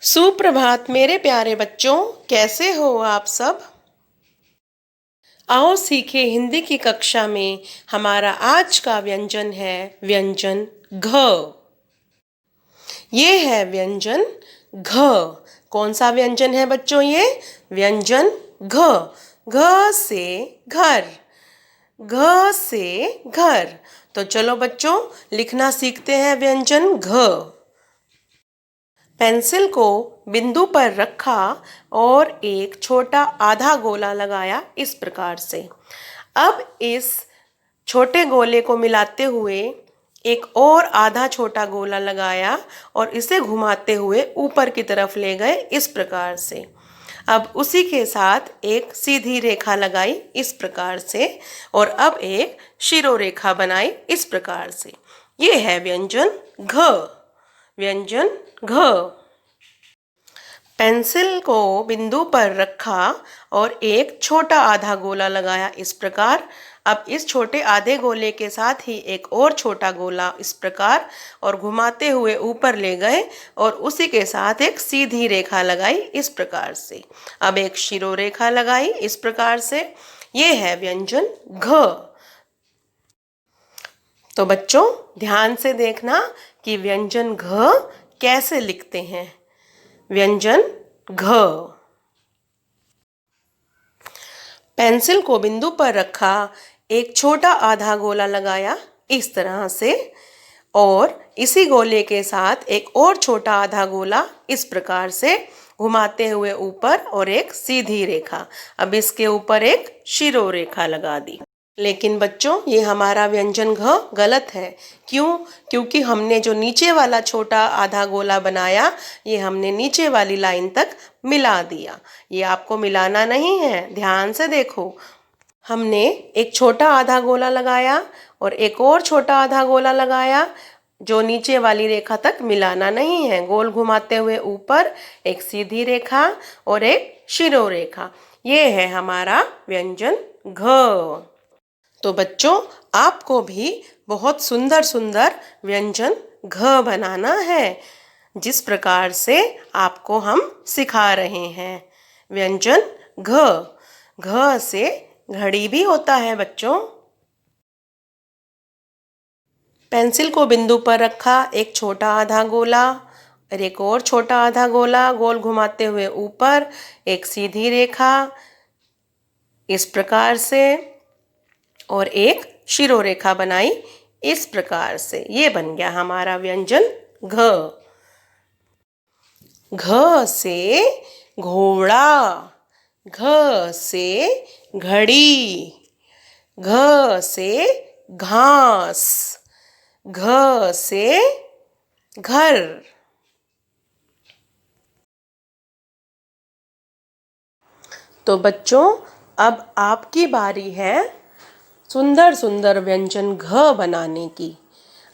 सुप्रभात मेरे प्यारे बच्चों, कैसे हो आप सब। आओ सीखे हिंदी की कक्षा में हमारा आज का व्यंजन है व्यंजन घ। ये है व्यंजन घ। कौन सा व्यंजन है बच्चों ये? व्यंजन घ। घ से घर, घ से घर। तो चलो बच्चों लिखना सीखते हैं व्यंजन घ। पेंसिल को बिंदु पर रखा और एक छोटा आधा गोला लगाया इस प्रकार से। अब इस छोटे गोले को मिलाते हुए एक और आधा छोटा गोला लगाया और इसे घुमाते हुए ऊपर की तरफ ले गए इस प्रकार से। अब उसी के साथ एक सीधी रेखा लगाई इस प्रकार से और अब एक शिरोरेखा बनाई इस प्रकार से। ये है व्यंजन घ। व्यंजन घ। पेंसिल को बिंदु पर रखा और एक छोटा आधा गोला लगाया इस प्रकार। अब इस छोटे आधे गोले के साथ ही एक और छोटा गोला इस प्रकार और घुमाते हुए ऊपर ले गए और उसी के साथ एक सीधी रेखा लगाई इस प्रकार से। अब एक शिरोरेखा लगाई इस प्रकार से। ये है व्यंजन घ। तो बच्चों ध्यान से देखना कि व्यंजन घ कैसे लिखते हैं। व्यंजन घ। पेंसिल को बिंदु पर रखा, एक छोटा आधा गोला लगाया इस तरह से और इसी गोले के साथ एक और छोटा आधा गोला इस प्रकार से घुमाते हुए ऊपर और एक सीधी रेखा। अब इसके ऊपर एक शिरोरेखा लगा दी। लेकिन बच्चों ये हमारा व्यंजन घ गलत है। क्यों? क्योंकि हमने जो नीचे वाला छोटा आधा गोला बनाया ये हमने नीचे वाली लाइन तक मिला दिया। ये आपको मिलाना नहीं है, ध्यान से देखो। हमने एक छोटा आधा गोला लगाया और एक और छोटा आधा गोला लगाया जो नीचे वाली रेखा तक मिलाना नहीं है। गोल घुमाते हुए ऊपर एक सीधी रेखा और एक शिरोरेखा। ये है हमारा व्यंजन घ। तो बच्चों आपको भी बहुत सुंदर सुंदर व्यंजन घ बनाना है जिस प्रकार से आपको हम सिखा रहे हैं। व्यंजन घ। घ से घड़ी भी होता है बच्चों। पेंसिल को बिंदु पर रखा, एक छोटा आधा गोला और एक और छोटा आधा गोला गोल घुमाते हुए ऊपर एक सीधी रेखा इस प्रकार से और एक शिरोरेखा बनाई इस प्रकार से। ये बन गया हमारा व्यंजन घ। घ से घोड़ा, घ से घड़ी, घ से घास, घ से घर। तो बच्चों अब आपकी बारी है सुंदर सुंदर व्यंजन घ बनाने की।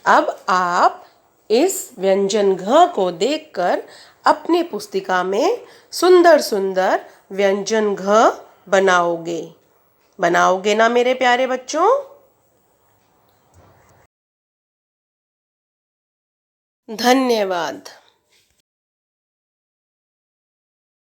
अब आप इस व्यंजन घ को देखकर अपनी पुस्तिका में सुंदर सुंदर व्यंजन घ बनाओगे। बनाओगे ना मेरे प्यारे बच्चों? धन्यवाद।